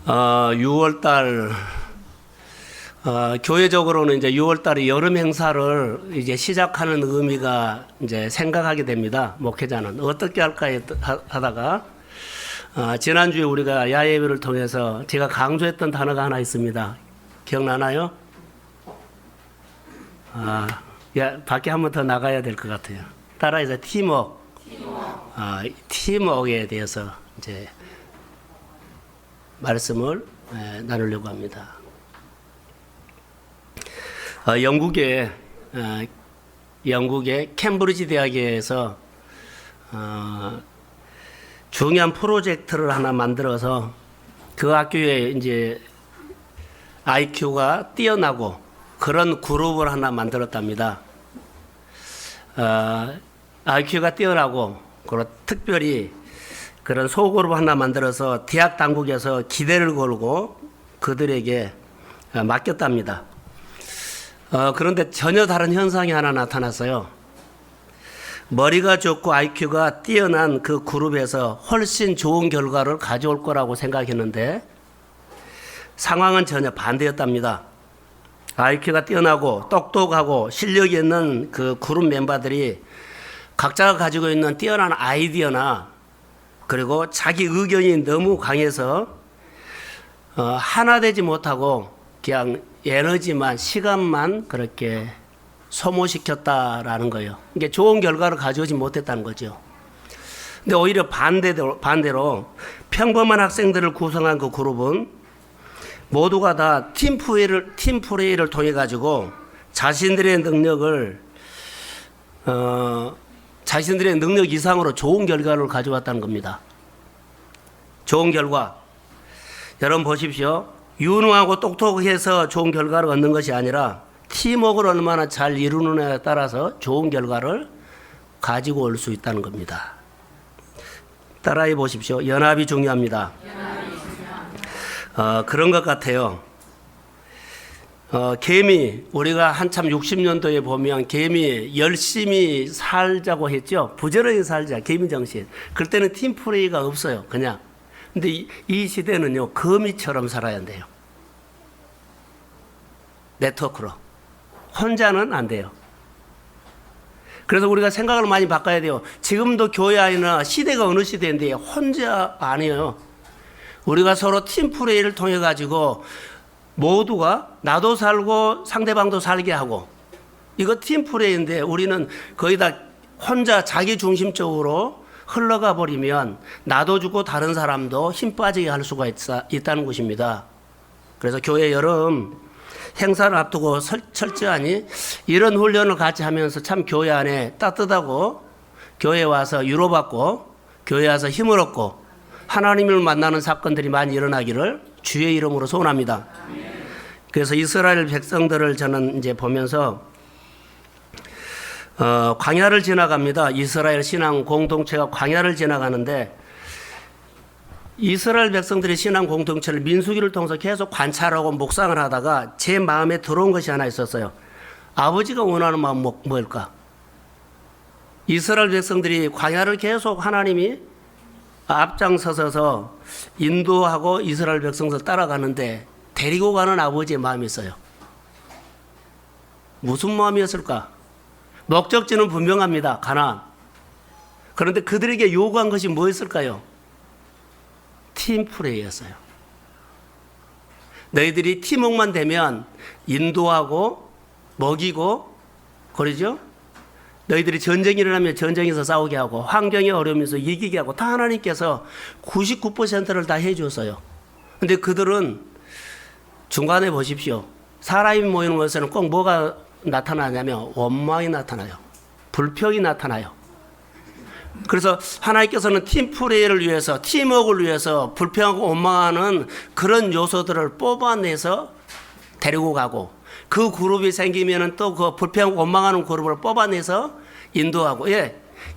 6월 달 교회적으로는 이제 6월 달에 여름 행사를 이제 시작하는 의미가 이제 생각하게 됩니다. 목회자는 어떻게 할까 하다가 지난주에 우리가 야예배를 통해서 제가 강조했던 단어가 하나 있습니다. 기억나나요? 밖에 한 번 더 나가야 될 것 같아요. 따라해서 팀워크. 팀워크에 대해서 이제 말씀을 나누려고 합니다. 영국의 캠브리지 대학에서 중요한 프로젝트를 하나 만들어서 그 학교에 이제 IQ가 뛰어나고 그런 그룹을 하나 만들었답니다. IQ가 뛰어나고 그런 특별히 그런 소그룹 하나 만들어서 대학 당국에서 기대를 걸고 그들에게 맡겼답니다. 그런데 전혀 다른 현상이 하나 나타났어요. 머리가 좋고 IQ가 뛰어난 그 그룹에서 훨씬 좋은 결과를 가져올 거라고 생각했는데 상황은 전혀 반대였답니다. IQ가 뛰어나고 똑똑하고 실력이 있는 그 그룹 멤버들이 각자가 가지고 있는 뛰어난 아이디어나 그리고 자기 의견이 너무 강해서 하나 되지 못하고 그냥 에너지만 시간만 그렇게 소모시켰다라는 거예요. 이게 좋은 결과를 가져오지 못했다는 거죠. 근데 오히려 반대로 평범한 학생들을 구성한 그 그룹은 모두가 다 팀플레이를 통해 가지고 자신들의 능력 이상으로 좋은 결과를 가져왔다는 겁니다. 좋은 결과. 여러분 보십시오. 유능하고 똑똑해서 좋은 결과를 얻는 것이 아니라 팀워크를 얼마나 잘 이루느냐에 따라서 좋은 결과를 가지고 올 수 있다는 겁니다. 따라해 보십시오. 연합이 중요합니다. 그런 것 같아요. 개미, 우리가 한참 60년도에 보면 개미 열심히 살자고 했죠. 부지런히 살자, 개미 정신. 그때는 팀플레이가 없어요, 그냥. 근데 이 시대는요, 거미처럼 살아야 돼요. 네트워크로. 혼자는 안 돼요. 그래서 우리가 생각을 많이 바꿔야 돼요. 지금도 교회 안이나 시대가 어느 시대인데 혼자 아니에요. 우리가 서로 팀플레이를 통해 가지고 모두가 나도 살고 상대방도 살게 하고 이거 팀플레이인데 우리는 거의 다 혼자 자기 중심적으로 흘러가 버리면 나도 죽고 다른 사람도 힘 빠지게 할 수가 있다는 것입니다. 그래서 교회 여름 행사를 앞두고 철저하니 이런 훈련을 같이 하면서 참 교회 안에 따뜻하고 교회에 와서 위로받고 교회에 와서 힘을 얻고 하나님을 만나는 사건들이 많이 일어나기를 주의 이름으로 소원합니다. 그래서 이스라엘 백성들을 저는 이제 보면서 광야를 지나갑니다. 이스라엘 신앙 공동체가 광야를 지나가는데 이스라엘 백성들의 신앙 공동체를 민수기를 통해서 계속 관찰하고 묵상을 하다가 제 마음에 들어온 것이 하나 있었어요. 아버지가 원하는 마음 뭘까? 이스라엘 백성들이 광야를 계속 하나님이 앞장서서 인도하고 이스라엘 백성들 따라가는데 데리고 가는 아버지의 마음이 있어요. 무슨 마음이었을까? 목적지는 분명합니다. 가나안. 그런데 그들에게 요구한 것이 뭐였을까요? 팀플레이였어요. 너희들이 팀워크만 되면 인도하고 먹이고 그러죠? 너희들이 전쟁이 일어나면 전쟁에서 싸우게 하고 환경이 어려우면서 이기게 하고 다 하나님께서 99%를 다 해줬어요. 근데 그들은 중간에 보십시오. 사람이 모이는 것에는 꼭 뭐가 나타나냐면 원망이 나타나요. 불평이 나타나요. 그래서 하나님께서는 팀플레이를 위해서 팀워크를 위해서 불평하고 원망하는 그런 요소들을 뽑아내서 데리고 가고 그 그룹이 생기면은 또 그 불평하고 원망하는 그룹을 뽑아내서 인도하고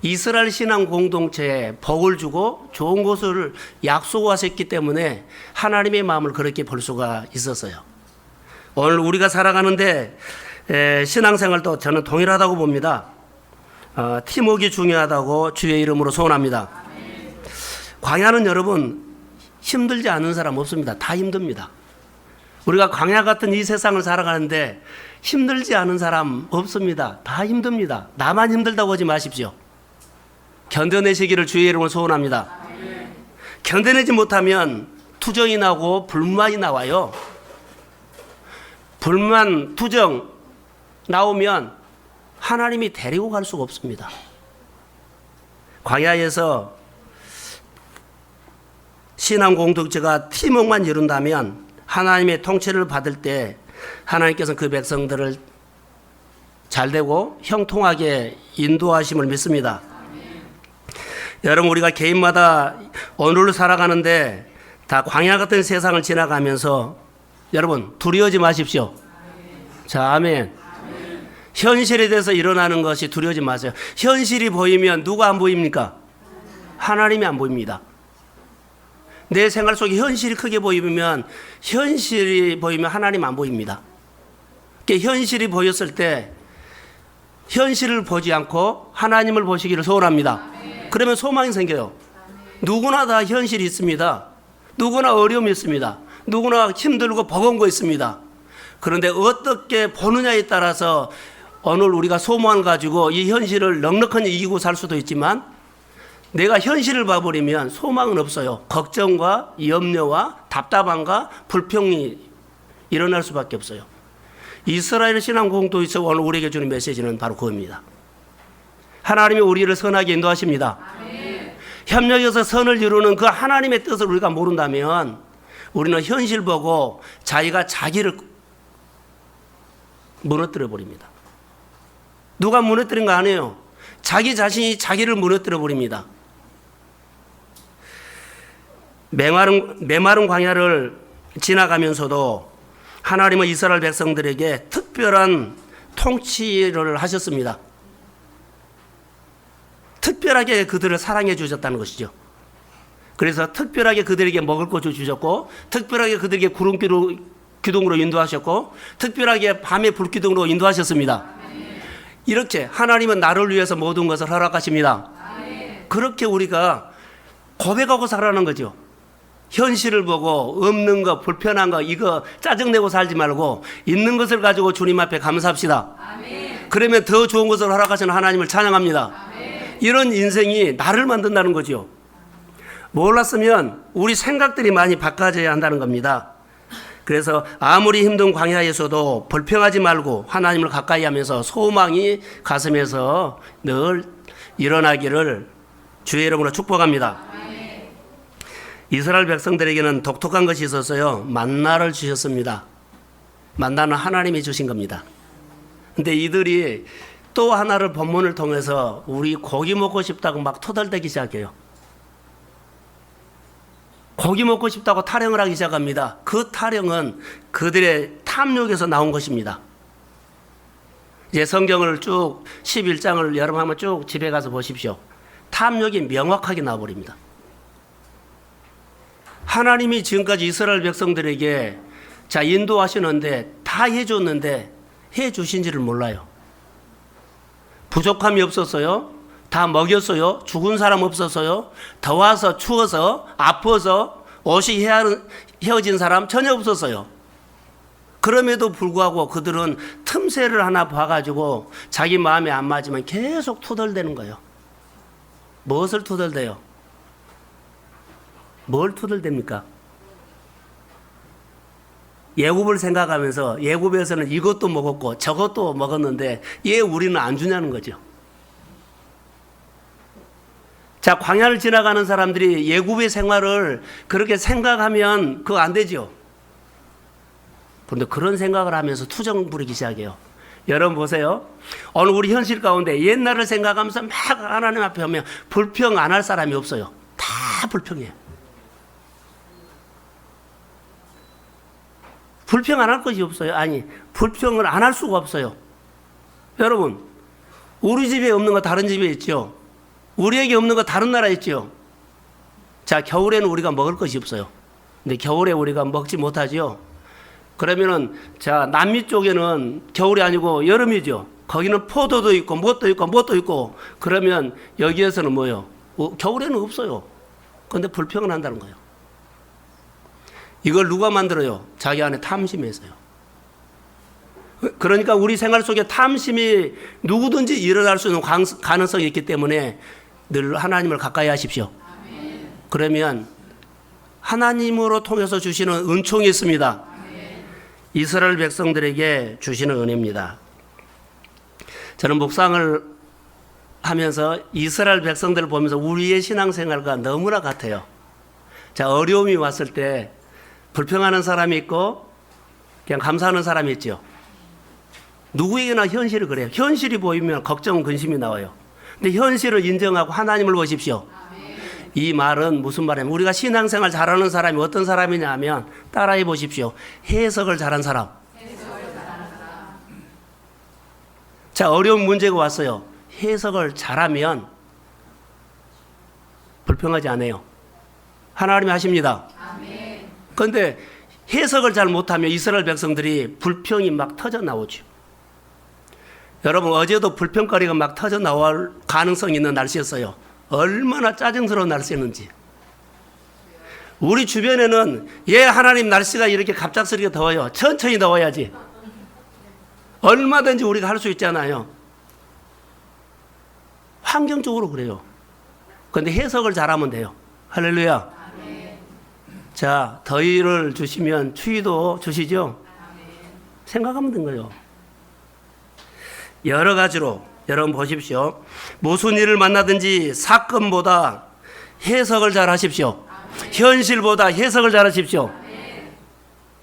이스라엘 신앙 공동체에 복을 주고 좋은 것을 약속하셨기 때문에 하나님의 마음을 그렇게 볼 수가 있었어요. 오늘 우리가 살아가는데 신앙생활도 저는 동일하다고 봅니다. 팀워크가 중요하다고 주의 이름으로 소원합니다. 광야는 여러분 힘들지 않은 사람 없습니다. 다 힘듭니다. 우리가 광야 같은 이 세상을 살아가는데 힘들지 않은 사람 없습니다. 다 힘듭니다. 나만 힘들다고 하지 마십시오. 견뎌내시기를 주의 이름으로 소원합니다. 견뎌내지 못하면 투정이 나고 불만이 나와요. 불만, 투정 나오면 하나님이 데리고 갈 수가 없습니다. 광야에서 신앙 공동체가 팀워크만 이룬다면 하나님의 통치를 받을 때 하나님께서는 그 백성들을 잘되고 형통하게 인도하심을 믿습니다. 여러분, 우리가 개인마다 오늘을 살아가는데 다 광야 같은 세상을 지나가면서 여러분 두려워하지 마십시오. 자, 아멘. 현실에 대해서 일어나는 것이 두려워하지 마세요. 현실이 보이면 누가 안 보입니까? 하나님이 안 보입니다. 내 생활 속에 현실이 크게 보이면 하나님 안 보입니다. 현실이 보였을 때 현실을 보지 않고 하나님을 보시기를 소원합니다. 그러면 소망이 생겨요. 누구나 다 현실이 있습니다. 누구나 어려움이 있습니다. 누구나 힘들고 버거운 거 있습니다. 그런데 어떻게 보느냐에 따라서 오늘 우리가 소망을 가지고 이 현실을 넉넉하게 이기고 살 수도 있지만 내가 현실을 봐버리면 소망은 없어요. 걱정과 염려와 답답함과 불평이 일어날 수밖에 없어요. 이스라엘 신앙 공동체에서 오늘 우리에게 주는 메시지는 바로 그겁니다. 하나님이 우리를 선하게 인도하십니다. 아멘. 협력해서 선을 이루는 그 하나님의 뜻을 우리가 모른다면 우리는 현실 보고 자기가 자기를 무너뜨려 버립니다. 누가 무너뜨린 거 아니에요. 자기 자신이 자기를 무너뜨려 버립니다. 메마른 광야를 지나가면서도 하나님은 이스라엘 백성들에게 특별한 통치를 하셨습니다. 특별하게 그들을 사랑해 주셨다는 것이죠. 그래서 특별하게 그들에게 먹을 것을 주셨고, 특별하게 그들에게 구름 기둥으로 인도하셨고, 특별하게 밤의 불기둥으로 인도하셨습니다. 이렇게 하나님은 나를 위해서 모든 것을 허락하십니다. 그렇게 우리가 고백하고 살아가는 거죠. 현실을 보고 없는 거, 불편한 거, 이거 짜증내고 살지 말고 있는 것을 가지고 주님 앞에 감사합시다. 아멘. 그러면 더 좋은 것을 허락하시는 하나님을 찬양합니다. 아멘. 이런 인생이 나를 만든다는 거죠. 몰랐으면 우리 생각들이 많이 바꿔져야 한다는 겁니다. 그래서 아무리 힘든 광야에서도 불평하지 말고 하나님을 가까이 하면서 소망이 가슴에서 늘 일어나기를 주의 이름으로 축복합니다. 이스라엘 백성들에게는 독특한 것이 있었어요. 만나를 주셨습니다. 만나는 하나님이 주신 겁니다. 근데 이들이 또 하나를 본문을 통해서 우리 고기 먹고 싶다고 막 토달대기 시작해요. 고기 먹고 싶다고 타령을 하기 시작합니다. 그 타령은 그들의 탐욕에서 나온 것입니다. 이제 성경을 쭉 11장을 여러분 한번 쭉 집에 가서 보십시오. 탐욕이 명확하게 나와버립니다. 하나님이 지금까지 이스라엘 백성들에게 자 인도하시는데 다 해줬는데 해주신지를 몰라요. 부족함이 없었어요. 다 먹였어요. 죽은 사람 없었어요. 더워서 추워서 아파서 옷이 헤어진 사람 전혀 없었어요. 그럼에도 불구하고 그들은 틈새를 하나 봐가지고 자기 마음에 안 맞으면 계속 투덜대는 거예요. 무엇을 투덜대요? 뭘 투덜댑니까? 예굽을 생각하면서 예굽에서는 이것도 먹었고 저것도 먹었는데 왜 우리는 안 주냐는 거죠. 자, 광야를 지나가는 사람들이 예굽의 생활을 그렇게 생각하면 그거 안 되죠. 그런데 그런 생각을 하면서 투정 부리기 시작해요. 여러분 보세요. 오늘 우리 현실 가운데 옛날을 생각하면서 막 하나님 앞에 오면 불평 안 할 사람이 없어요. 다 불평해요. 불평 안 할 것이 없어요. 아니, 불평을 안 할 수가 없어요. 여러분, 우리 집에 없는 거 다른 집에 있죠. 우리에게 없는 거 다른 나라에 있죠. 자, 겨울에는 우리가 먹을 것이 없어요. 근데 겨울에 우리가 먹지 못하죠. 그러면은 자, 남미 쪽에는 겨울이 아니고 여름이죠. 거기는 포도도 있고 뭣도 있고 뭣도 있고 그러면 여기에서는 뭐예요? 겨울에는 없어요. 그런데 불평을 한다는 거예요. 이걸 누가 만들어요? 자기 안에 탐심에서요. 그러니까 우리 생활 속에 탐심이 누구든지 일어날 수 있는 가능성이 있기 때문에 늘 하나님을 가까이 하십시오. 그러면 하나님으로 통해서 주시는 은총이 있습니다. 이스라엘 백성들에게 주시는 은혜입니다. 저는 묵상을 하면서 이스라엘 백성들을 보면서 우리의 신앙생활과 너무나 같아요. 자, 어려움이 왔을 때 불평하는 사람이 있고 그냥 감사하는 사람이 있죠. 누구에게나 현실이 그래요. 현실이 보이면 걱정, 근심이 나와요. 근데 현실을 인정하고 하나님을 보십시오. 이 말은 무슨 말이냐면 우리가 신앙생활 잘하는 사람이 어떤 사람이냐 하면 따라해 보십시오. 해석을 잘한 사람. 자, 어려운 문제가 왔어요. 해석을 잘하면 불평하지 않아요. 하나님이 하십니다. 그런데 해석을 잘 못하면 이스라엘 백성들이 불평이 막 터져 나오죠. 여러분, 어제도 불평거리가 막 터져 나올 가능성이 있는 날씨였어요. 얼마나 짜증스러운 날씨였는지. 우리 주변에는 하나님 날씨가 이렇게 갑작스럽게 더워요. 천천히 더워야지. 얼마든지 우리가 할 수 있잖아요. 환경적으로 그래요. 그런데 해석을 잘하면 돼요. 할렐루야. 자, 더위를 주시면 추위도 주시죠. 생각하면 된 거예요. 여러 가지로 여러분 보십시오. 무슨 일을 만나든지 사건보다 해석을 잘 하십시오. 현실보다 해석을 잘 하십시오.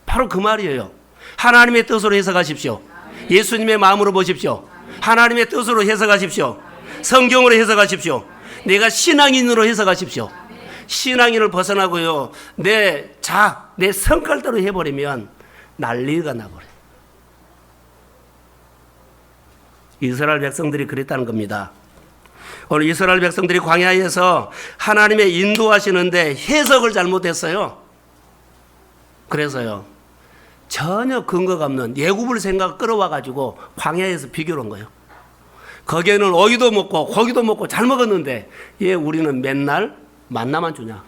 바로 그 말이에요. 하나님의 뜻으로 해석하십시오. 예수님의 마음으로 보십시오. 하나님의 뜻으로 해석하십시오. 성경으로 해석하십시오. 내가 신앙인으로 해석하십시오. 신앙인을 벗어나고요, 내 성깔대로 해버리면 난리가 나버려요. 이스라엘 백성들이 그랬다는 겁니다. 오늘 이스라엘 백성들이 광야에서 하나님의 인도하시는데 해석을 잘못했어요. 그래서요, 전혀 근거가 없는 예굽을 생각 끌어와가지고 광야에서 비교를 한 거예요. 거기에는 오이도 먹고 고기도 먹고 잘 먹었는데 왜 우리는 맨날 만나만 주냐.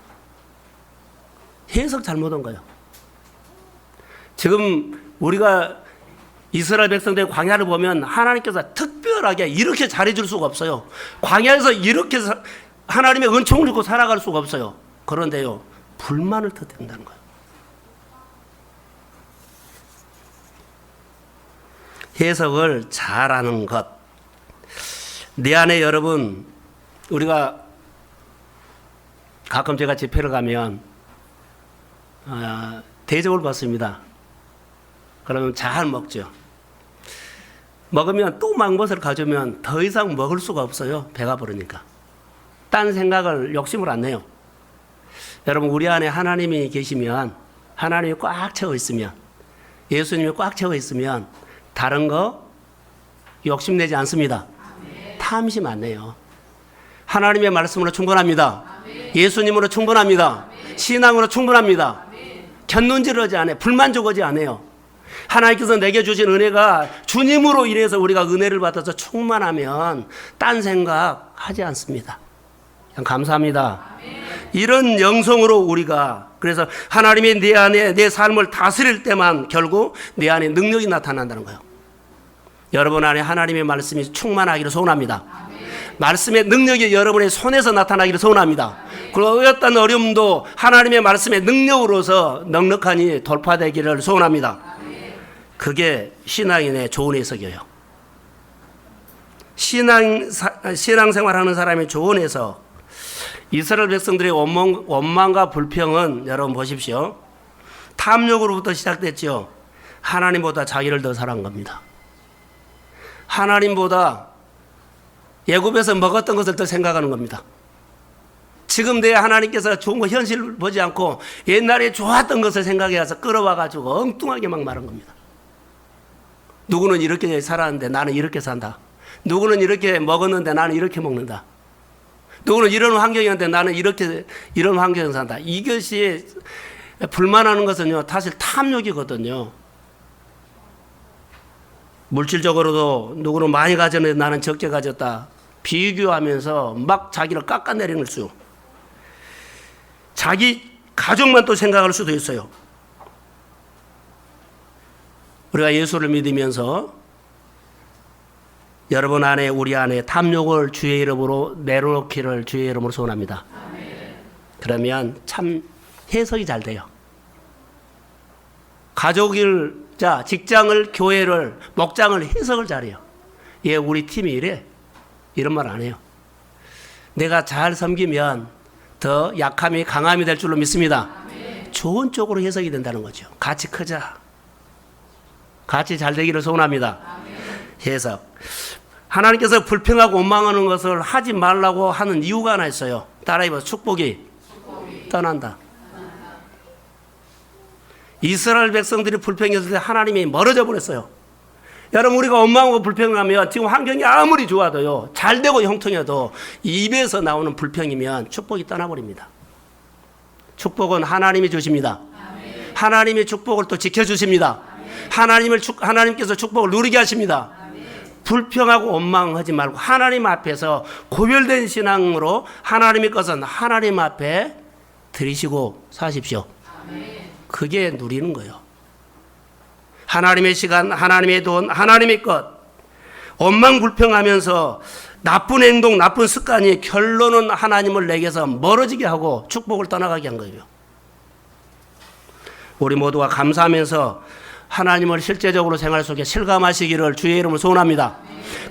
해석 잘못한 거예요. 지금 우리가 이스라엘 백성들의 광야를 보면 하나님께서 특별하게 이렇게 잘해줄 수가 없어요. 광야에서 이렇게 하나님의 은총을 주고 살아갈 수가 없어요. 그런데요, 불만을 터뜨린다는 거예요. 해석을 잘하는 것. 내 안에 여러분, 우리가 가끔 제가 집회를 가면 대접을 받습니다. 그러면 잘 먹죠. 먹으면 또 망버섯을 가져오면 더 이상 먹을 수가 없어요. 배가 부르니까. 딴 생각을 욕심을 안 내요. 여러분, 우리 안에 하나님이 계시면, 하나님이 꽉 채워 있으면, 예수님이 꽉 채워 있으면 다른 거 욕심내지 않습니다. 탐심 안 내요. 하나님의 말씀으로 충분합니다. 예수님으로 충분합니다. 신앙으로 충분합니다. 곁눈질하지 않아요. 불만족하지 않아요. 하나님께서 내게 주신 은혜가 주님으로 인해서 우리가 은혜를 받아서 충만하면 딴 생각 하지 않습니다. 그냥 감사합니다. 이런 영성으로 우리가, 그래서 하나님이 내 안에 내 삶을 다스릴 때만 결국 내 안에 능력이 나타난다는 거예요. 여러분 안에 하나님의 말씀이 충만하기를 소원합니다. 말씀의 능력이 여러분의 손에서 나타나기를 소원합니다. 그리고 어떤 어려움도 하나님의 말씀의 능력으로서 넉넉하니 돌파되기를 소원합니다. 그게 신앙인의 좋은 해석이에요. 신앙생활하는 사람의 좋은 해석. 이스라엘 백성들의 원망과 불평은 여러분 보십시오. 탐욕으로부터 시작됐죠. 하나님보다 자기를 더 사랑한 겁니다. 하나님보다 애굽에서 먹었던 것을 더 생각하는 겁니다. 지금 내 하나님께서 좋은 거 현실을 보지 않고 옛날에 좋았던 것을 생각해서 끌어와가지고 엉뚱하게 막 말한 겁니다. 누구는 이렇게 살았는데 나는 이렇게 산다. 누구는 이렇게 먹었는데 나는 이렇게 먹는다. 누구는 이런 환경이었는데 나는 이런 환경에서 산다. 이것이 불만하는 것은요, 사실 탐욕이거든요. 물질적으로도 누구는 많이 가졌는데 나는 적게 가졌다. 비교하면서 막 자기를 깎아내리는 수. 자기 가족만 또 생각할 수도 있어요. 우리가 예수를 믿으면서 여러분 안에 우리 안에 탐욕을 주의 이름으로 내려놓기를 주의 이름으로 소원합니다. 그러면 참 해석이 잘 돼요. 가족을, 자, 직장을, 교회를, 목장을 해석을 잘해요. 예, 우리 팀이 이래. 이런 말 안 해요. 내가 잘 섬기면 더 약함이 강함이 될 줄로 믿습니다. 좋은 쪽으로 해석이 된다는 거죠. 같이 크자. 같이 잘 되기를 소원합니다. 해석. 하나님께서 불평하고 원망하는 것을 하지 말라고 하는 이유가 하나 있어요. 따라해봐. 축복이 떠난다. 이스라엘 백성들이 불평했을 때 하나님이 멀어져 버렸어요. 여러분, 우리가 원망하고 불평하면 지금 환경이 아무리 좋아도요, 잘 되고 형통해도 입에서 나오는 불평이면 축복이 떠나버립니다. 축복은 하나님이 주십니다. 하나님의 축복을 또 지켜주십니다. 하나님께서 축복을 누리게 하십니다. 불평하고 원망하지 말고 하나님 앞에서 고별된 신앙으로 하나님의 것은 하나님 앞에 드리시고 사십시오. 그게 누리는 거예요. 하나님의 시간, 하나님의 돈, 하나님의 것, 원망 불평하면서 나쁜 행동, 나쁜 습관이 결론은 하나님을 내게서 멀어지게 하고 축복을 떠나가게 한 거예요. 우리 모두가 감사하면서 하나님을 실제적으로 생활 속에 실감하시기를 주의 이름으로 소원합니다.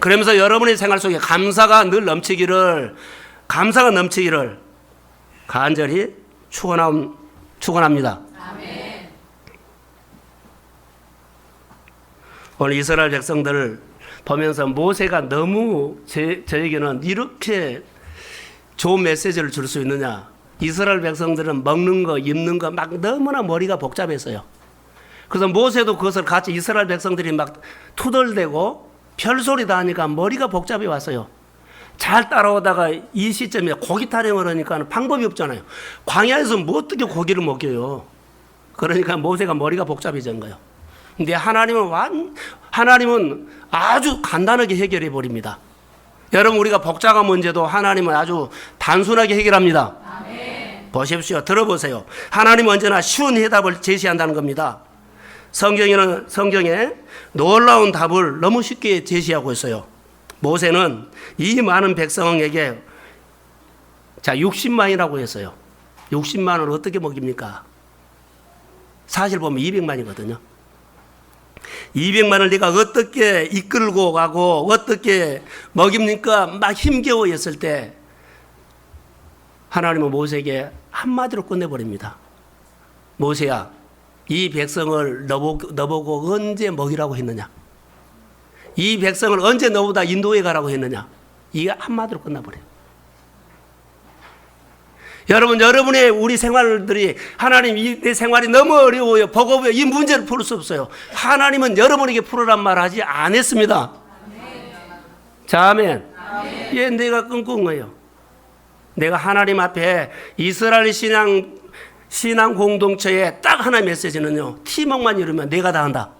그러면서 여러분의 생활 속에 감사가 넘치기를 간절히 축원합니다. 오늘 이스라엘 백성들을 보면서 모세가 너무 저에게는 이렇게 좋은 메시지를 줄 수 있느냐. 이스라엘 백성들은 먹는 거, 입는 거 막 너무나 머리가 복잡했어요. 그래서 모세도 그것을 같이 이스라엘 백성들이 막 투덜대고 별소리 다 하니까 머리가 복잡해 왔어요. 잘 따라오다가 이 시점에 고기 타령을 하니까 방법이 없잖아요. 광야에서 뭐 어떻게 고기를 먹여요. 그러니까 모세가 머리가 복잡해진 거예요. 근데 하나님은 아주 간단하게 해결해 버립니다. 여러분, 우리가 복잡한 문제도 하나님은 아주 단순하게 해결합니다. 보십시오. 들어보세요. 하나님은 언제나 쉬운 해답을 제시한다는 겁니다. 성경에 놀라운 답을 너무 쉽게 제시하고 있어요. 모세는 이 많은 백성에게 60만이라고 했어요. 60만을 어떻게 먹입니까? 사실 보면 200만이거든요. 200만을 내가 어떻게 이끌고 가고 어떻게 먹입니까? 막 힘겨워 했을 때 하나님은 모세에게 한마디로 끝내버립니다. 모세야, 이 백성을 너보고 언제 먹이라고 했느냐? 이 백성을 언제 너보다 인도해 가라고 했느냐? 이게 한마디로 끝나버려요. 여러분의 우리 생활들이 하나님 내 생활이 너무 어려워요. 버거워요. 이 문제를 풀 수 없어요. 하나님은 여러분에게 풀으란 말 하지 않았습니다. 자, 아멘. 예, 내가 끙끙해요. 내가 하나님 앞에 이스라엘 신앙 공동체에 딱 하나 메시지는요. 팀워크만 이루면 내가 다 한다.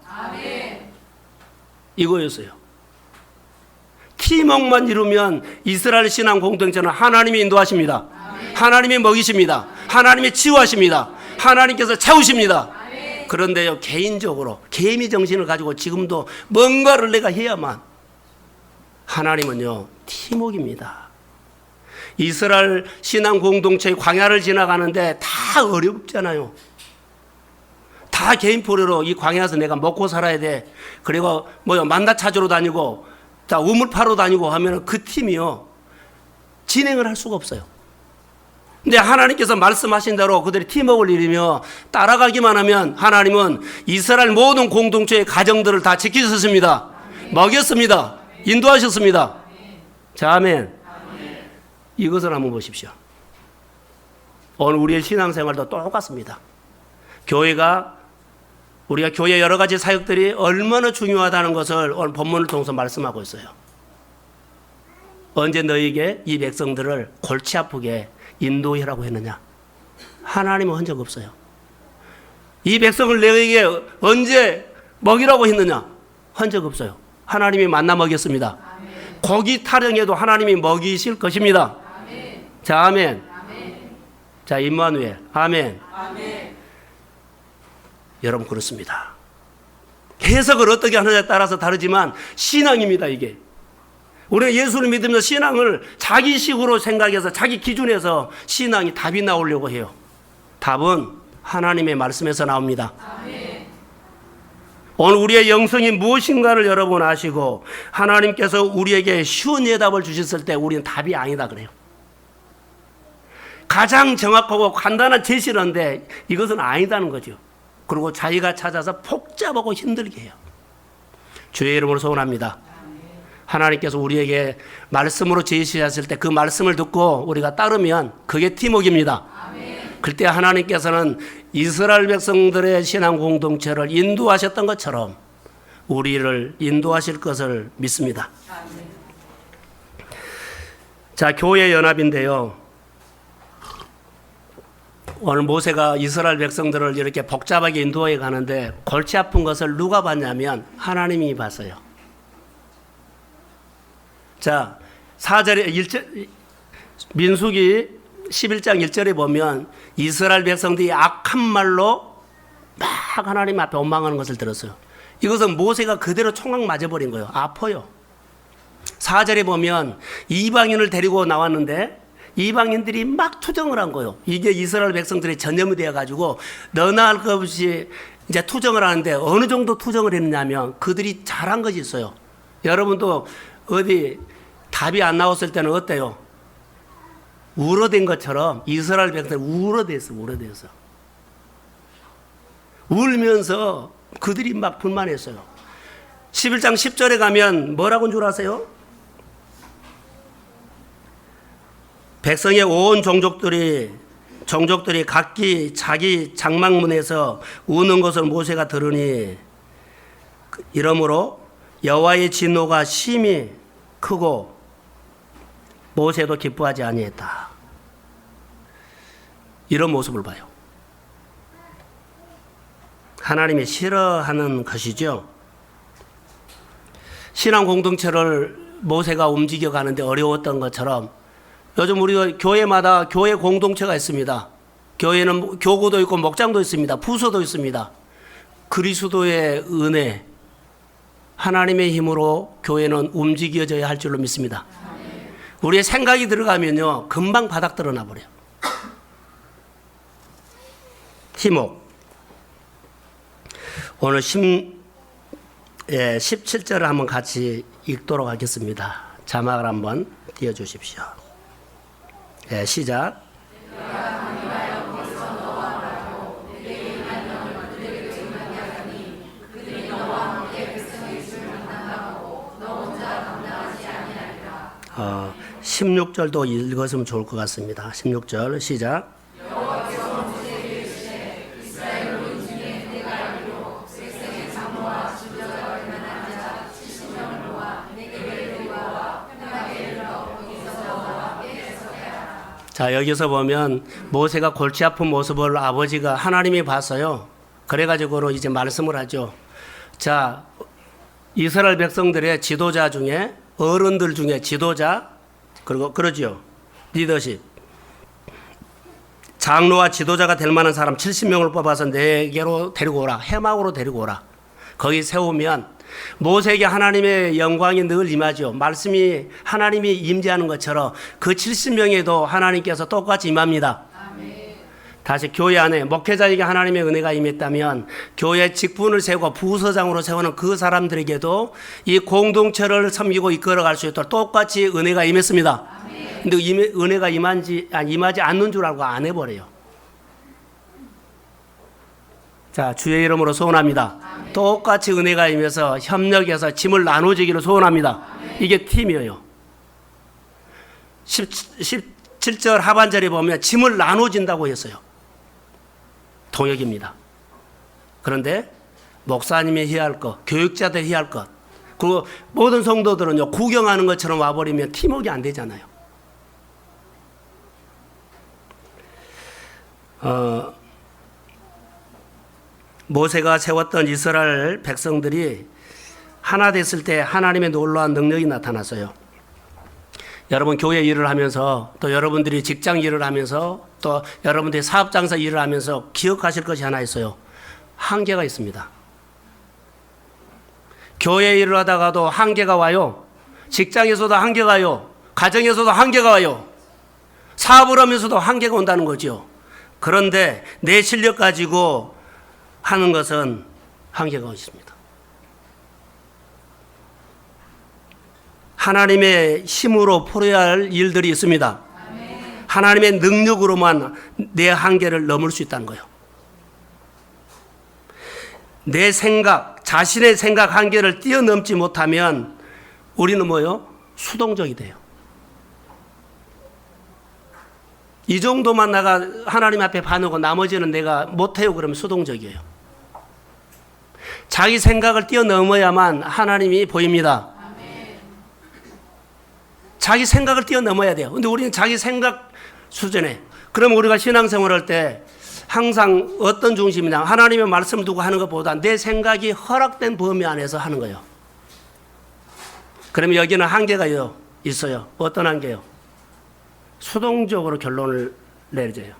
이거였어요. 팀워크만 이루면 이스라엘 신앙 공동체는 하나님이 인도하십니다. 하나님이 먹이십니다. 하나님이 치유하십니다. 하나님께서 채우십니다. 그런데요, 개인적으로 개미 정신을 가지고 지금도 뭔가를 내가 해야만, 하나님은요 팀워크입니다. 이스라엘 신앙 공동체의 광야를 지나가는데 다 어렵잖아요. 다 개인 포로로 이 광야에서 내가 먹고 살아야 돼. 그리고 만나 찾으러 다니고 우물 파러 다니고 하면 그 팀이요 진행을 할 수가 없어요. 근데 하나님께서 말씀하신 대로 그들이 팀워크를 이루며 따라가기만 하면 하나님은 이스라엘 모든 공동체의 가정들을 다 지키셨습니다. 먹였습니다. 인도하셨습니다. 자, 아멘. 이것을 한번 보십시오. 오늘 우리의 신앙생활도 똑같습니다. 우리가 교회 여러 가지 사역들이 얼마나 중요하다는 것을 오늘 본문을 통해서 말씀하고 있어요. 언제 너희에게 이 백성들을 골치 아프게 인도하라고 했느냐? 하나님은 한 적 없어요. 이 백성을 너희에게 언제 먹이라고 했느냐? 한 적 없어요. 하나님이 만나 먹였습니다. 고기 타령해도 하나님이 먹이실 것입니다. 자, 아멘. 자, 임마누엘. 아멘. 여러분, 그렇습니다. 해석을 어떻게 하느냐에 따라서 다르지만 신앙입니다, 이게. 우리가 예수를 믿으면서 신앙을 자기식으로 생각해서 자기 기준에서 신앙이 답이 나오려고 해요. 답은 하나님의 말씀에서 나옵니다. 아멘. 오늘 우리의 영성이 무엇인가를 여러분 아시고 하나님께서 우리에게 쉬운 예답을 주셨을 때 우리는 답이 아니다 그래요. 가장 정확하고 간단한 제시를 하는데 이것은 아니다는 거죠. 그리고 자기가 찾아서 복잡하고 힘들게 해요. 주의 이름으로 소원합니다. 하나님께서 우리에게 말씀으로 제시하실 때 그 말씀을 듣고 우리가 따르면 그게 팀워크입니다. 그때 하나님께서는 이스라엘 백성들의 신앙 공동체를 인도하셨던 것처럼 우리를 인도하실 것을 믿습니다. 자, 교회 연합인데요. 오늘 모세가 이스라엘 백성들을 이렇게 복잡하게 인도해 가는데 골치 아픈 것을 누가 봤냐면 하나님이 봤어요. 자, 4절에 민수기 11장 1절에 보면 이스라엘 백성들이 악한 말로 막 하나님 앞에 원망하는 것을 들었어요. 이것은 모세가 그대로 총각 맞아버린 거예요. 아파요. 4절에 보면 이방인을 데리고 나왔는데 이방인들이 막 투정을 한 거예요. 이게 이스라엘 백성들의 전염이 되어가지고 너나 할 것 없이 이제 투정을 하는데 어느 정도 투정을 했냐면 그들이 잘한 것이 있어요. 여러분도 어디 답이 안 나왔을 때는 어때요? 울어댄 것처럼 이스라엘 백성들 울어댔어. 울면서 그들이 막 불만했어요. 11장 10절에 가면 뭐라고 한 줄 아세요? 백성의 온 종족들이 각기 자기 장막문에서 우는 것을 모세가 들으니 이러므로 여호와의 진노가 심히 크고 모세도 기뻐하지 아니했다. 이런 모습을 봐요. 하나님이 싫어하는 것이죠. 신앙 공동체를 모세가 움직여 가는데 어려웠던 것처럼 요즘 우리가 교회마다 교회 공동체가 있습니다. 교회는 교구도 있고 목장도 있습니다. 부서도 있습니다. 그리스도의 은혜, 하나님의 힘으로 교회는 움직여져야 할 줄로 믿습니다. 우리의 생각이 들어가면요 금방 바닥 드러나 버려요. 희목. 오늘 17절을 한번 같이 읽도록 하겠습니다. 자막을 한번 띄워주십시오. 시작. 어, 16절도 읽었으면 좋을 것 같습니다. 16절 시작. 자, 여기서 보면 모세가 골치 아픈 모습을 아버지가 하나님이 봤어요. 그래가지고 이제 말씀을 하죠. 자, 이스라엘 백성들의 지도자 중에 어른들 중에 지도자 그리고 그러죠. 리더십. 장로와 지도자가 될 만한 사람 70명을 뽑아서 내게로 데리고 오라. 해막으로 데리고 오라. 거기 세우면 모세에게 하나님의 영광이 늘 임하죠. 말씀이 하나님이 임재하는 것처럼 그 70명에도 하나님께서 똑같이 임합니다. 아멘. 다시 교회 안에 목회자에게 하나님의 은혜가 임했다면 교회 직분을 세우고 부서장으로 세우는 그 사람들에게도 이 공동체를 섬기고 이끌어갈 수 있도록 똑같이 은혜가 임했습니다. 아멘. 근데 은혜가 임하지 않는 줄 알고 안 해버려요. 자, 주의 이름으로 소원합니다. 아멘. 똑같이 은혜가 임해서 협력해서 짐을 나눠지기를 소원합니다. 아멘. 이게 팀이에요. 17절 하반절에 보면 짐을 나눠진다고 했어요. 동역입니다. 그런데 목사님이 해야 할 것, 교육자들이 해야 할 것, 그리고 모든 성도들은요 구경하는 것처럼 와버리면 팀워크가 안 되잖아요. 모세가 세웠던 이스라엘 백성들이 하나 됐을 때 하나님의 놀라운 능력이 나타났어요. 여러분 교회 일을 하면서 또 여러분들이 직장 일을 하면서 또 여러분들이 사업장사 일을 하면서 기억하실 것이 하나 있어요. 한계가 있습니다. 교회 일을 하다가도 한계가 와요. 직장에서도 한계가 와요. 가정에서도 한계가 와요. 사업을 하면서도 한계가 온다는 거죠. 그런데 내 실력 가지고 하는 것은 한계가 있습니다. 하나님의 힘으로 풀어야 할 일들이 있습니다. 하나님의 능력으로만 내 한계를 넘을 수 있다는 거예요. 내 생각, 자신의 생각 한계를 뛰어넘지 못하면 우리는 뭐요? 수동적이 돼요. 이 정도만 내가 하나님 앞에 반하고 나머지는 내가 못해요 그러면 수동적이에요. 자기 생각을 뛰어넘어야만 하나님이 보입니다. 자기 생각을 뛰어넘어야 돼요. 근데 우리는 자기 생각 수준에, 그럼 우리가 신앙생활할 때 항상 어떤 중심이냐, 하나님의 말씀을 두고 하는 것보다 내 생각이 허락된 범위 안에서 하는 거예요. 그러면 여기는 한계가 있어요. 어떤 한계요? 수동적으로 결론을 내려져요.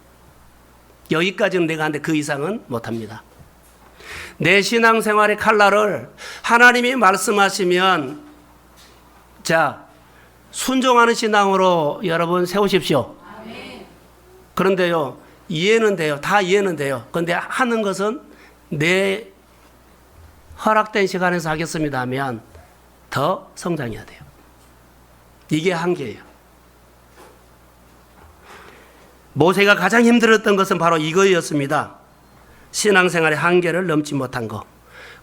여기까지는 내가 하는데 그 이상은 못합니다. 내 신앙생활의 칼날을 하나님이 말씀하시면 자 순종하는 신앙으로 여러분 세우십시오. 그런데요, 이해는 돼요. 다 이해는 돼요. 그런데 하는 것은 내 허락된 시간에서 하겠습니다 하면 더 성장해야 돼요. 이게 한계예요. 모세가 가장 힘들었던 것은 바로 이거였습니다. 신앙생활의 한계를 넘지 못한 거.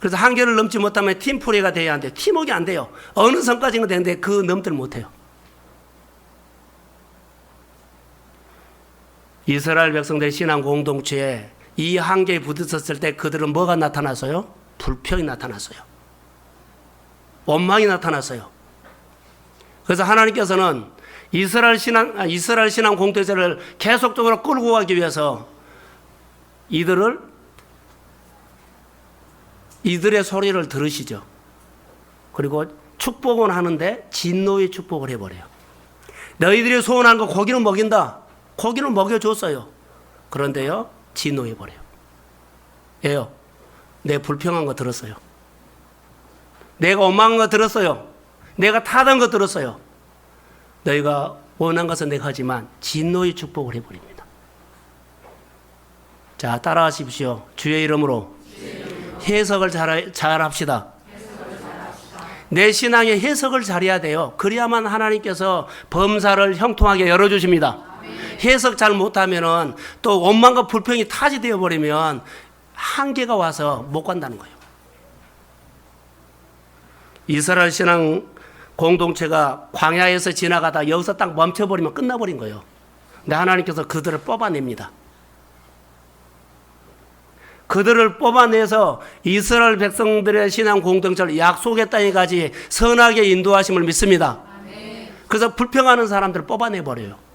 그래서 한계를 넘지 못하면 팀플레이가 돼야 하는데 팀워크가 안 돼요. 어느 선까지는 되는데 그 넘들 못해요. 이스라엘 백성들의 신앙 공동체에 이 한계에 부딪혔을 때 그들은 뭐가 나타났어요? 불평이 나타났어요. 원망이 나타났어요. 그래서 하나님께서는 이스라엘 신앙 공동체를 계속적으로 끌고 가기 위해서 이들의 소리를 들으시죠. 그리고 축복은 하는데 진노의 축복을 해버려요. 너희들이 소원한 거 고기는 먹인다. 고기는 먹여줬어요. 그런데요, 진노해버려요. 왜요? 내 불평한 거 들었어요. 내가 원망한 거 들었어요. 내가 타던 거 들었어요. 너희가 원한 것은 내가 하지만 진노의 축복을 해버립니다. 자, 따라하십시오. 주의 이름으로 해석을 잘 합시다. 내 신앙의 해석을 잘해야 돼요. 그래야만 하나님께서 범사를 형통하게 열어주십니다. 해석 잘 못하면은 또 원망과 불평이 타지되어 버리면 한계가 와서 못 간다는 거예요. 이스라엘 신앙 공동체가 광야에서 지나가다 여기서 딱 멈춰버리면 끝나버린 거예요. 근데 하나님께서 그들을 뽑아냅니다. 그들을 뽑아내서 이스라엘 백성들의 신앙 공동체를 약속의 땅에까지 선하게 인도하심을 믿습니다. 그래서 불평하는 사람들을 뽑아내버려요.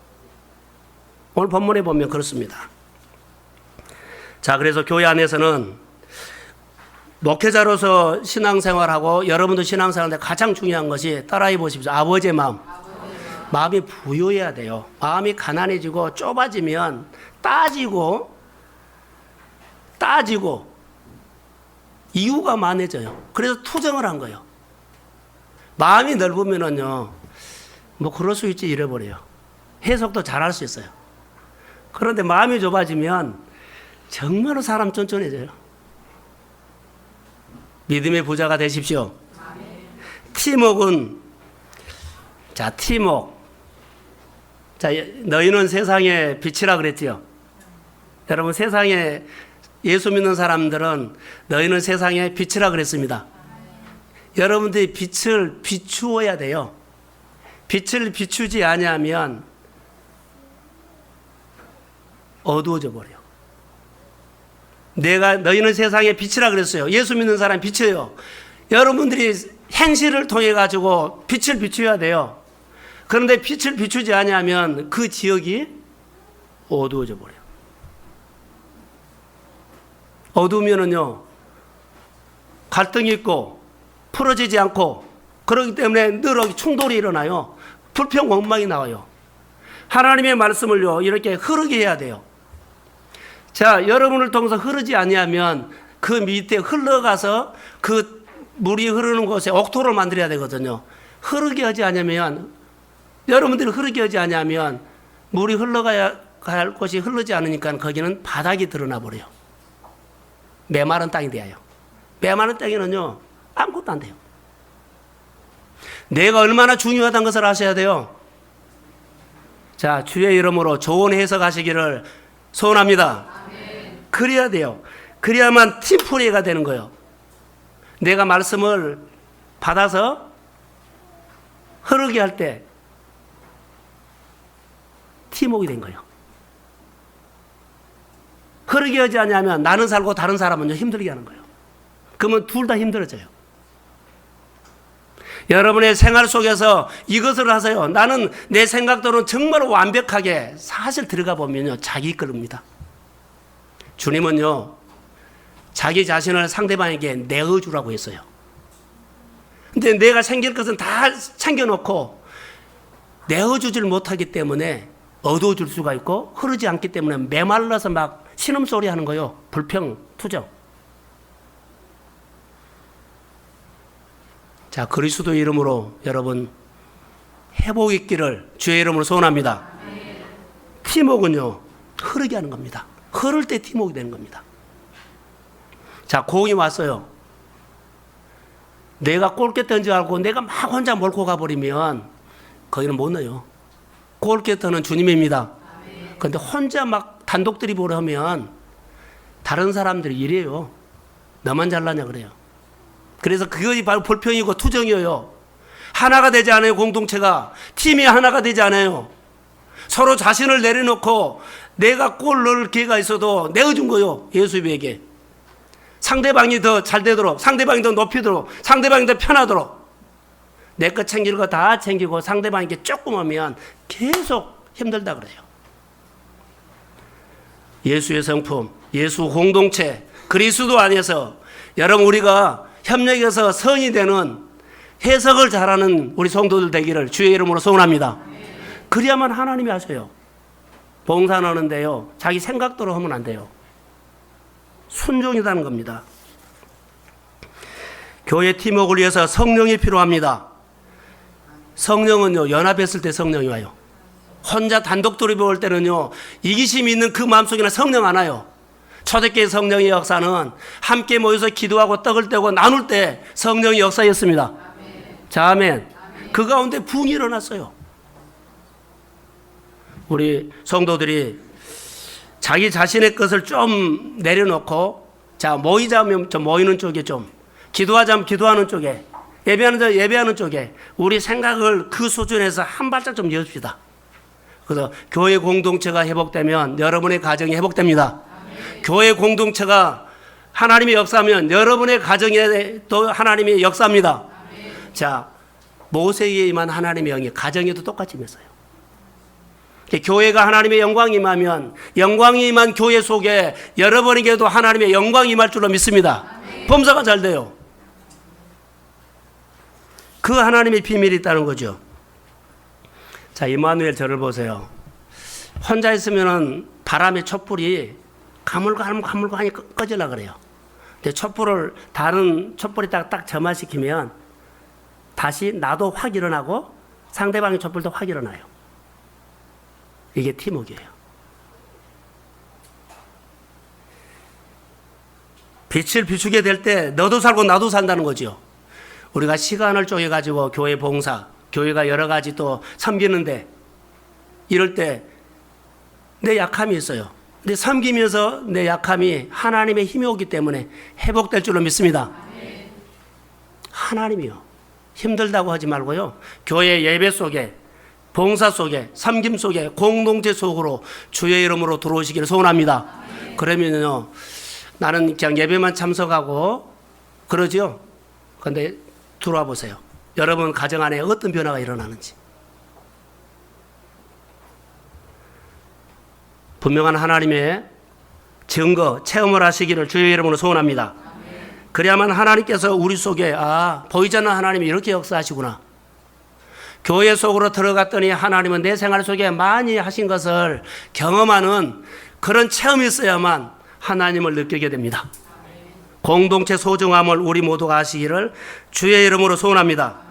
오늘 본문에 보면 그렇습니다. 자, 그래서 교회 안에서는 목회자로서 신앙생활하고 여러분도 신앙생활인데 가장 중요한 것이 따라해 보십시오. 아버지의 마음. 마음이 부유해야 돼요. 마음이 가난해지고 좁아지면 따지고 이유가 많아져요. 그래서 투정을 한 거예요. 마음이 넓으면은요, 뭐 그럴 수 있지 이래버려요. 해석도 잘할 수 있어요. 그런데 마음이 좁아지면 정말로 사람 쫀쫀해져요. 믿음의 부자가 되십시오. 팀워크는, 자, 팀워크. 자, 너희는 세상의 빛이라 그랬지요. 여러분, 세상에 예수 믿는 사람들은 너희는 세상의 빛이라 그랬습니다. 여러분들이 빛을 비추어야 돼요. 빛을 비추지 아니하면 어두워져 버려요. 너희는 세상의 빛이라 그랬어요. 예수 믿는 사람 빛이에요. 여러분들이 행실을 통해 가지고 빛을 비춰야 돼요. 그런데 빛을 비추지 아니하면 그 지역이 어두워져 버려요. 어두우면은요, 갈등이 있고 풀어지지 않고 그렇기 때문에 늘 충돌이 일어나요. 불평 원망이 나와요. 하나님의 말씀을요, 이렇게 흐르게 해야 돼요. 자, 여러분을 통해서 흐르지 아니하면 그 밑에 흘러가서 그 물이 흐르는 곳에 옥토를 만들어야 되거든요. 흐르게 하지 않으면, 여러분들이 흐르게 하지 않으면 물이 흘러가야 할 곳이 흐르지 않으니까 거기는 바닥이 드러나 버려요. 메마른 땅이 돼요. 메마른 땅에는요, 아무것도 안 돼요. 내가 얼마나 중요하다는 것을 아셔야 돼요. 자, 주의 이름으로 좋은 해석하시기를 소원합니다. 그래야 돼요. 그래야만 팀플레이가 되는 거예요. 내가 말씀을 받아서 흐르게 할 때 팀워크가 된 거예요. 흐르게 하지 않으면 나는 살고 다른 사람은 힘들게 하는 거예요. 그러면 둘 다 힘들어져요. 여러분의 생활 속에서 이것을 하세요. 나는 내 생각대로는 정말 완벽하게 사실 들어가 보면요, 자기 겁니다. 주님은요, 자기 자신을 상대방에게 내어주라고 했어요. 근데 내가 챙길 것은 다 챙겨놓고 내어주질 못하기 때문에 얻어줄 수가 있고 흐르지 않기 때문에 메말라서 막 신음소리 하는 거예요. 불평, 투정. 자, 그리스도 이름으로 여러분 회복 있기를 주의 이름으로 소원합니다. 팀워크는요, 흐르게 하는 겁니다. 흐를 때 팀워크가 되는 겁니다. 자, 공이 왔어요. 내가 골키터인 줄 알고 내가 막 혼자 몰고 가버리면 거기는 못 넣어요. 골키터는 주님입니다. 그런데 혼자 막 단독 드리블을 하면 다른 사람들이 이래요. 너만 잘나냐 그래요. 그래서 그것이 바로 불평이고 투정이에요. 하나가 되지 않아요. 공동체가. 팀이 하나가 되지 않아요. 서로 자신을 내려놓고 내가 골 넣을 기회가 있어도 내어준 거예요. 예수님에게. 상대방이 더 잘 되도록, 상대방이 더 높이도록, 상대방이 더 편하도록. 내 것 챙길 거 다 챙기고 상대방에게 조금 하면 계속 힘들다 그래요. 예수의 성품, 예수 공동체, 그리스도 안에서 여러분 우리가 협력해서 성이 되는 해석을 잘하는 우리 성도들 되기를 주의 이름으로 소원합니다. 그래야만 하나님이 하셔요. 봉사하는데요, 자기 생각대로 하면 안 돼요. 순종이라는 겁니다. 교회 팀워크를 위해서 성령이 필요합니다. 성령은요, 연합했을 때 성령이 와요. 혼자 단독 돌입할 때는요, 이기심이 있는 그 마음속에는 성령 안 와요. 초대교회 성령의 역사는 함께 모여서 기도하고 떡을 떼고 나눌 때 성령의 역사였습니다. 자, 아멘. 그 가운데 붕이 일어났어요. 우리 성도들이 자기 자신의 것을 좀 내려놓고, 자, 모이자면 좀 모이는 쪽에 좀, 기도하자면 기도하는 쪽에, 예배하는 자 예배하는 쪽에 우리 생각을 그 수준에서 한 발짝 좀 여십시다. 그래서 교회 공동체가 회복되면 여러분의 가정이 회복됩니다. 교회 공동체가 하나님의 역사하면 여러분의 가정에 또 하나님의 역사입니다. 자, 모세에 임한 하나님의 영이 가정에도 똑같이 임했어요. 교회가 하나님의 영광이 임하면 영광이 임한 교회 속에 여러분에게도 하나님의 영광이 임할 줄로 믿습니다. 범사가 잘 돼요. 그 하나님의 비밀이 있다는 거죠. 자, 임마누엘 저를 보세요. 혼자 있으면은 바람의 촛불이 가물가물하니 꺼질라 그래요. 근데 촛불을 다른 촛불이 딱 점화시키면 다시 나도 확 일어나고 상대방의 촛불도 확 일어나요. 이게 팀워크예요. 빛을 비추게 될 때 너도 살고 나도 산다는 거죠. 우리가 시간을 쪼개가지고 교회 봉사, 교회가 여러 가지 또 섬기는데 이럴 때 내 약함이 있어요. 근데 섬기면서 내 약함이 하나님의 힘이 오기 때문에 회복될 줄로 믿습니다. 하나님이요. 힘들다고 하지 말고요. 교회 예배 속에, 봉사 속에, 섬김 속에, 공동체 속으로 주의 이름으로 들어오시기를 소원합니다. 그러면요, 나는 그냥 예배만 참석하고 그러죠. 그런데 들어와 보세요. 여러분 가정 안에 어떤 변화가 일어나는지. 분명한 하나님의 증거, 체험을 하시기를 주의 이름으로 소원합니다. 그래야만 하나님께서 우리 속에 보이지 않는 하나님이 이렇게 역사하시구나. 교회 속으로 들어갔더니 하나님은 내 생활 속에 많이 하신 것을 경험하는 그런 체험이 있어야만 하나님을 느끼게 됩니다. 공동체 소중함을 우리 모두가 아시기를 주의 이름으로 소원합니다.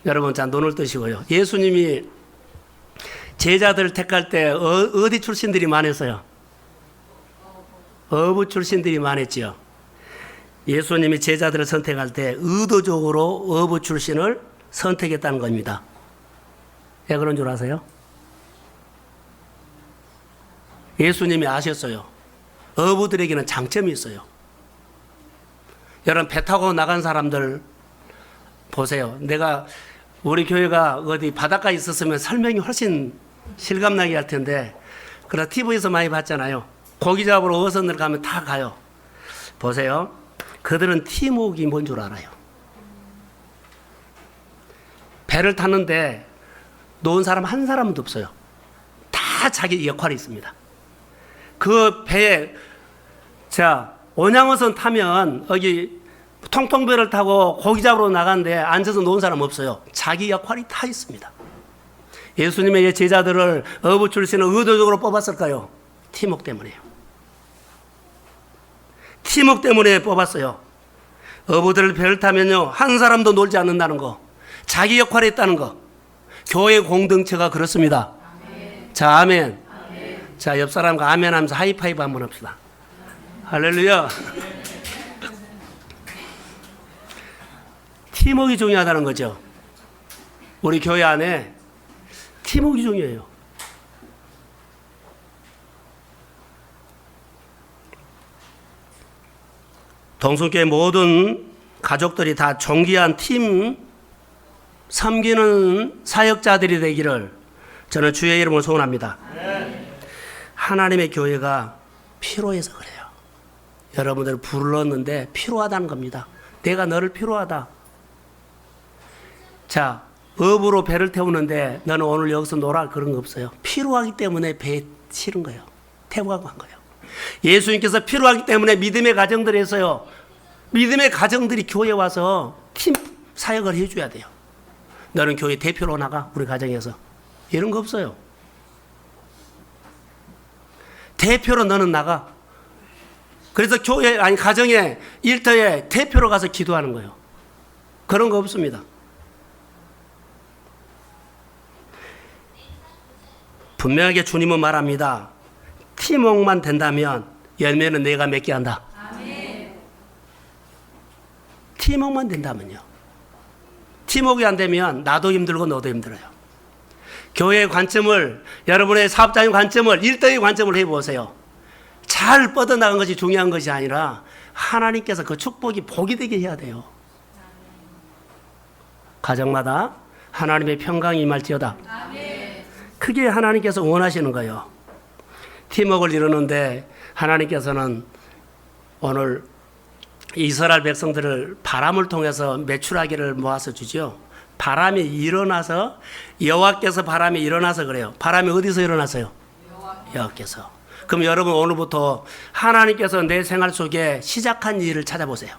여러분, 자, 눈을 뜨시고요. 예수님이 제자들을 택할 때 어디 출신들이 많았어요? 어부 출신들이 많았지요. 예수님이 제자들을 선택할 때 의도적으로 어부 출신을 선택했다는 겁니다. 왜 그런 줄 아세요? 예수님이 아셨어요. 어부들에게는 장점이 있어요. 여러분, 배 타고 나간 사람들 보세요. 우리 교회가 어디 바닷가에 있었으면 설명이 훨씬 실감나게 할 텐데, 그러나 TV에서 많이 봤잖아요. 고기 잡으러 어선들 가면 다 가요. 보세요. 그들은 팀워크가 뭔 줄 알아요. 배를 탔는데 놓은 사람 한 사람도 없어요. 다 자기 역할이 있습니다. 그 배에, 자, 온양어선 타면 여기 통통배를 타고 고기 잡으러 나가는데 앉아서 놓은 사람 없어요. 자기 역할이 다 있습니다. 예수님의 제자들을 어부 출신을 의도적으로 뽑았을까요? 팀워크 때문에요. 팀워크 때문에 뽑았어요. 어부들 배를 타면요, 한 사람도 놀지 않는다는 거, 자기 역할이 있다는 거. 교회 공동체가 그렇습니다. 아멘. 자, 아멘. 아멘. 자, 옆 사람과 아멘 하면서 하이파이브 한번 합시다. 할렐루야. 팀워크가 중요하다는 거죠. 우리 교회 안에 팀워크가 중요해요. 동성교회 모든 가족들이 다 존귀한 팀 섬기는 사역자들이 되기를 저는 주의 이름으로 소원합니다. 하나님의 교회가 필요해서 그래요. 여러분들 불렀는데 필요하다는 겁니다. 내가 너를 필요하다. 자, 업으로 배를 태우는데 너는 오늘 여기서 놀아, 그런 거 없어요. 필요하기 때문에 배에 실은 거예요. 태우고 한 거예요. 예수님께서 필요하기 때문에 믿음의 가정들이 했어요. 믿음의 가정들이 교회에 와서 팀 사역을 해줘야 돼요. 너는 교회 대표로 나가, 우리 가정에서. 이런 거 없어요. 대표로 너는 나가. 그래서 교회, 아니, 가정에, 일터에 대표로 가서 기도하는 거예요. 그런 거 없습니다. 분명하게 주님은 말합니다. 팀워크만 된다면 열매는 내가 맺게 한다. 아멘. 팀워크만 된다면요. 팀워크가 안 되면 나도 힘들고 너도 힘들어요. 교회의 관점을, 여러분의 사업자의 관점을, 일터의 관점을 해보세요. 잘 뻗어나간 것이 중요한 것이 아니라 하나님께서 그 축복이 복이 되게 해야 돼요. 가정마다 하나님의 평강이 임할지어다. 아멘. 그게 하나님께서 원하시는 거예요. 팀워크를 이루는데 하나님께서는 오늘 이스라엘 백성들을 바람을 통해서 매출하기를 모아서 주죠. 바람이 일어나서, 여호와께서 바람이 일어나서 그래요. 바람이 어디서 일어났어요? 여호와께서. 그럼 여러분, 오늘부터 하나님께서 내 생활 속에 시작한 일을 찾아보세요.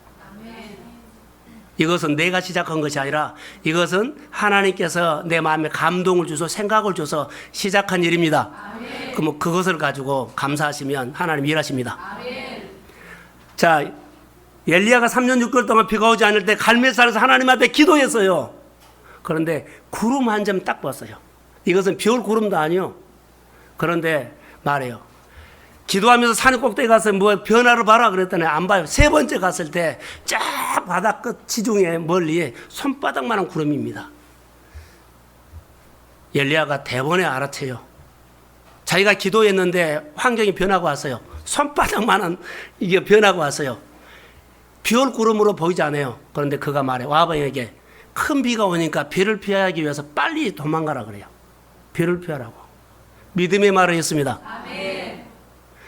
이것은 내가 시작한 것이 아니라 이것은 하나님께서 내 마음에 감동을 주셔서 생각을 줘서 시작한 일입니다. 그럼 그것을 가지고 감사하시면 하나님 일하십니다. 아멘. 자, 엘리야가 3년 6개월 동안 비가 오지 않을 때 갈멜산에서 하나님 앞에 기도했어요. 그런데 구름 한 점 딱 봤어요. 이것은 비 올 구름도 아니요. 그런데 말해요. 기도하면서 산 꼭대기 가서 뭐 변화를 봐라 그랬더니 안 봐요. 세 번째 갔을 때 쫙 바다 끝 지중해 멀리 손바닥만한 구름입니다. 엘리야가 대번에 알아채요. 자기가 기도했는데 환경이 변하고 왔어요. 손바닥만한 이게 변하고 왔어요. 비올 구름으로 보이지 않아요. 그런데 그가 말해, 와방에게 큰 비가 오니까 비를 피하기 위해서 빨리 도망가라 그래요. 비를 피하라고. 믿음의 말을 했습니다. 아멘.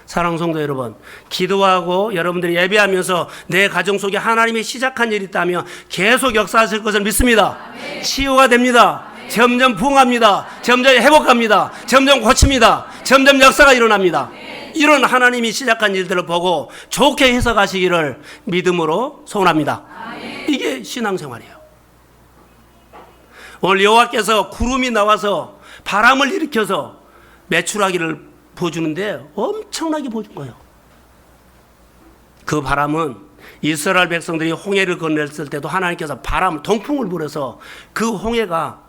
사랑하는 성도 여러분, 기도하고 여러분들이 예배하면서 내 가정 속에 하나님이 시작한 일이 있다면 계속 역사하실 것을 믿습니다. 아멘. 치유가 됩니다. 아멘. 점점 부흥합니다. 점점 회복합니다. 점점 고칩니다. 점점 역사가 일어납니다. 아멘. 이런 하나님이 시작한 일들을 보고 좋게 해석하시기를 믿음으로 소원합니다. 아멘. 이게 신앙생활이에요. 오늘 여호와께서 구름이 나와서 바람을 일으켜서 매출하기를 보여주는데 엄청나게 보여준 거예요. 그 바람은 이스라엘 백성들이 홍해를 건넜을 때도 하나님께서 바람, 동풍을 불어서 그 홍해가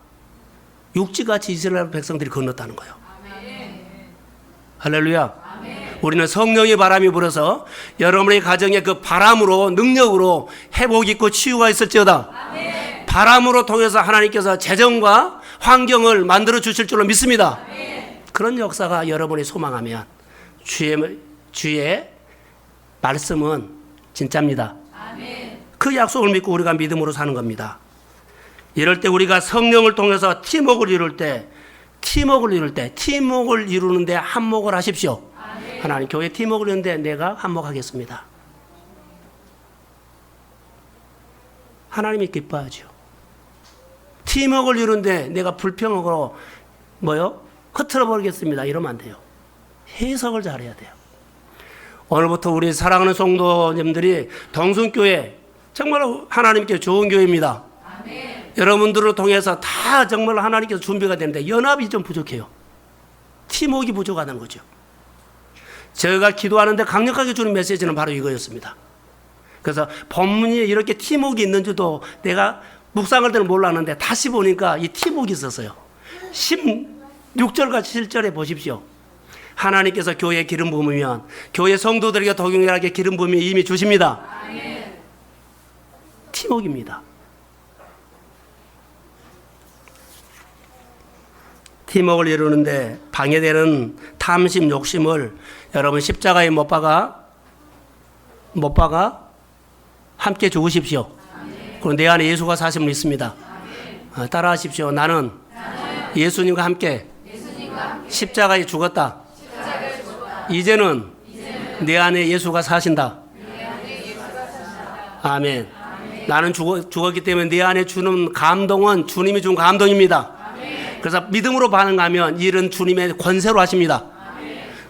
육지같이 이스라엘 백성들이 건넜다는 거예요. 할렐루야. 우리는 성령의 바람이 불어서 여러분의 가정에 그 바람으로, 능력으로 회복 있고 치유가 있을지어다. 바람으로 통해서 하나님께서 재정과 환경을 만들어 주실 줄로 믿습니다. 그런 역사가 여러분이 소망하면 주의 말씀은 진짜입니다. 그 약속을 믿고 우리가 믿음으로 사는 겁니다. 이럴 때 우리가 성령을 통해서 팀워크를 이룰 때 팀워크를 이루는데 한몫을 하십시오. 하나님, 교회 팀워크를 이루는데 내가 한몫하겠습니다. 하나님이 기뻐하죠. 팀워크를 이루는데 내가 불평으로 흐트러 버리겠습니다. 이러면 안 돼요. 해석을 잘해야 돼요. 오늘부터 우리 사랑하는 성도님들이 동순교회 정말 하나님께 좋은 교회입니다. 여러분들을 통해서 다 정말 하나님께서 준비가 되는데 연합이 좀 부족해요. 팀워크가 부족하다는 거죠. 저희가 기도하는데 강력하게 주는 메시지는 바로 이거였습니다. 그래서 본문이 이렇게 팀워크가 있는 줄도 내가 묵상할 때는 몰랐는데 다시 보니까 이 팀워크가 있었어요. 16절과 7절에 보십시오. 하나님께서 교회에 기름 부으면 교회 성도들에게 동일하게 기름 부음이 이미 주십니다. 팀워크입니다. 팀워크를 이루는데 방해되는 탐심, 욕심을 여러분 십자가에 못 박아 함께 죽으십시오. 그럼 내 안에 예수가 사심을 믿습니다. 따라하십시오. 나는 예수님과 함께 십자가에 죽었다. 이제는 내 안에 예수가 사신다. 아멘. 나는 죽었기 때문에 내 안에 주는 감동은 주님이 준 감동입니다. 그래서 믿음으로 반응하면 일은 주님의 권세로 하십니다.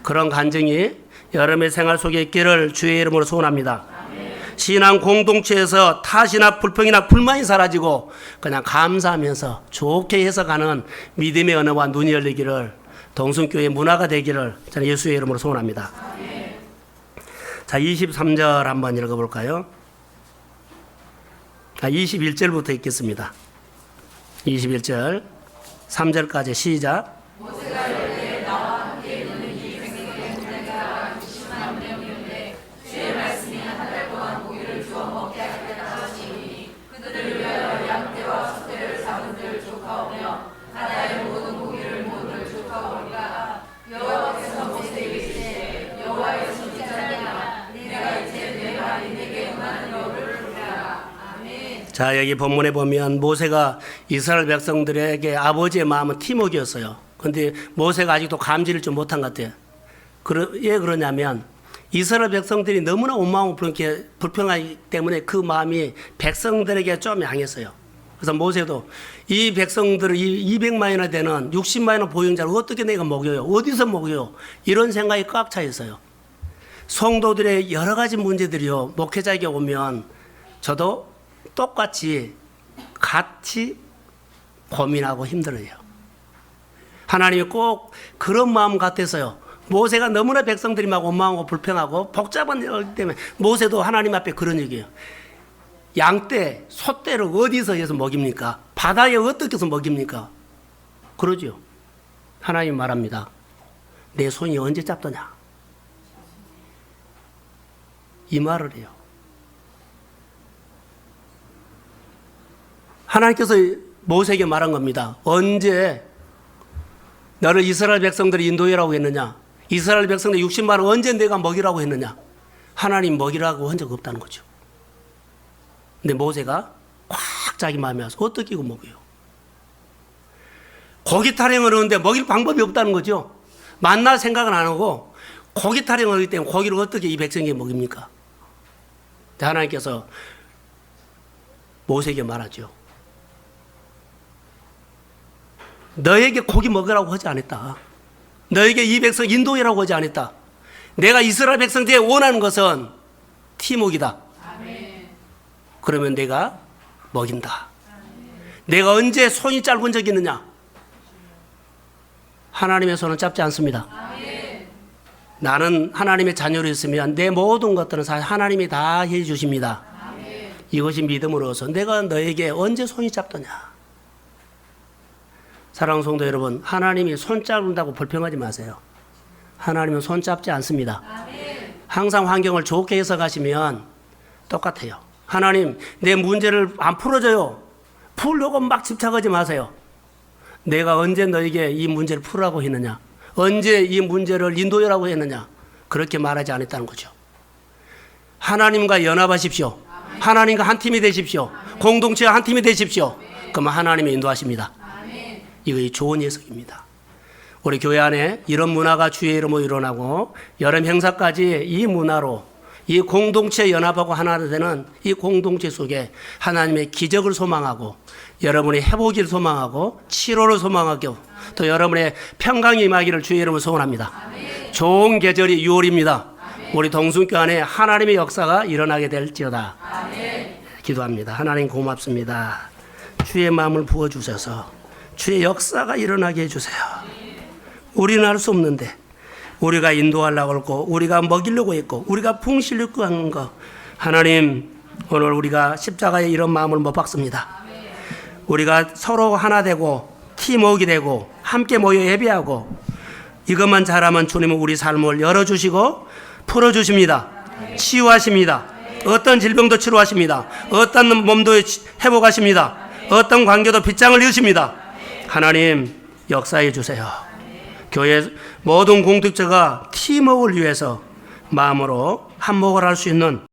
그런 간증이 여러분의 생활 속에 있기를 주의 이름으로 소원합니다. 신앙 공동체에서 탓이나 불평이나 불만이 사라지고 그냥 감사하면서 좋게 해석하는 믿음의 언어와 눈이 열리기를, 동순교회 문화가 되기를 저는 예수의 이름으로 소원합니다. 자, 23절 한번 읽어볼까요? 21절부터 읽겠습니다. 21절 3절까지 시작. 자, 여기 본문에 보면 모세가 이스라엘 백성들에게 아버지의 마음은 팀워크였어요. 그런데 모세가 아직도 감지를 좀 못한 것 같아요. 왜 그러냐면 이스라엘 백성들이 너무나 원망하고 불평하기 때문에 그 마음이 백성들에게 좀 양했어요. 그래서 모세도 이 백성들을 200만이나 되는 60만이나 보행자를 어떻게 내가 먹여요? 어디서 먹여요? 이런 생각이 꽉 차 있어요. 성도들의 여러 가지 문제들이요, 목회자에게 오면 저도 똑같이 같이 고민하고 힘들어요. 하나님이 꼭 그런 마음 같아서요. 모세가 너무나 백성들이 막 원망하고 불평하고 복잡한 일 때문에 모세도 하나님 앞에 그런 얘기예요. 양떼, 소떼를 어디서 해서 먹입니까? 바다에 어떻게 해서 먹입니까? 그러죠. 하나님 말합니다. 내 손이 언제 잡더냐? 이 말을 해요. 하나님께서 모세에게 말한 겁니다. 언제 너를 이스라엘 백성들이 인도해라고 했느냐? 이스라엘 백성들 60만을 언제 내가 먹이라고 했느냐? 하나님 먹이라고 한 적 없다는 거죠. 근데 모세가 꽉 자기 마음에 와서 어떻게 이거 먹어요? 고기 타령을 하는데 먹일 방법이 없다는 거죠. 만날 생각은 안 하고 고기 타령을 하기 때문에 고기를 어떻게 이 백성에게 먹입니까? 하나님께서 모세에게 말하죠. 너에게 고기 먹으라고 하지 않았다. 너에게 이 백성 인도해라고 하지 않았다. 내가 이스라엘 백성들이 원하는 것은 팀워크이다. 그러면 내가 먹인다. 내가 언제 손이 짧은 적이 있느냐? 하나님의 손은 짧지 않습니다. 나는 하나님의 자녀로 있으면 내 모든 것들은 사실 하나님이 다 해주십니다. 이것이 믿음으로서 내가 너에게 언제 손이 잡더냐. 사랑하는 성도 여러분, 하나님이 손 잡는다고 불평하지 마세요. 하나님은 손 잡지 않습니다. 항상 환경을 좋게 해석하시면 똑같아요. 하나님, 내 문제를 안 풀어줘요. 풀려고 막 집착하지 마세요. 내가 언제 너에게 이 문제를 풀으라고 했느냐? 언제 이 문제를 인도하라고 했느냐? 그렇게 말하지 않았다는 거죠. 하나님과 연합하십시오. 하나님과 한 팀이 되십시오. 공동체와 한 팀이 되십시오. 그러면 하나님이 인도하십니다. 이거 좋은 예석입니다. 우리 교회 안에 이런 문화가 주의 이름으로 일어나고 여름 행사까지 이 문화로 이 공동체 연합하고 하나 되는 이 공동체 속에 하나님의 기적을 소망하고 여러분의 회복을 소망하고 치료를 소망하고 또 여러분의 평강이 임하기를 주의 이름으로 소원합니다. 좋은 계절이 6월입니다. 우리 동순교 안에 하나님의 역사가 일어나게 될지어다. 기도합니다. 하나님 고맙습니다. 주의 마음을 부어주셔서 주의 역사가 일어나게 해주세요. 우리는 할 수 없는데 우리가 인도하려고 하고 우리가 먹이려고 했고 우리가 풍시려고 하는 거 하나님 오늘 우리가 십자가에 이런 마음을 못 박습니다. 우리가 서로 하나 되고 팀워크가 되고 함께 모여 예배하고 이것만 잘하면 주님은 우리 삶을 열어주시고 풀어주십니다. 치유하십니다. 어떤 질병도 치료하십니다. 어떤 몸도 회복하십니다. 어떤 관계도 빗장을 이으십니다. 하나님 역사해 주세요. 교회 모든 공동체가 팀워크를 위해서 마음으로 한몫을 할 수 있는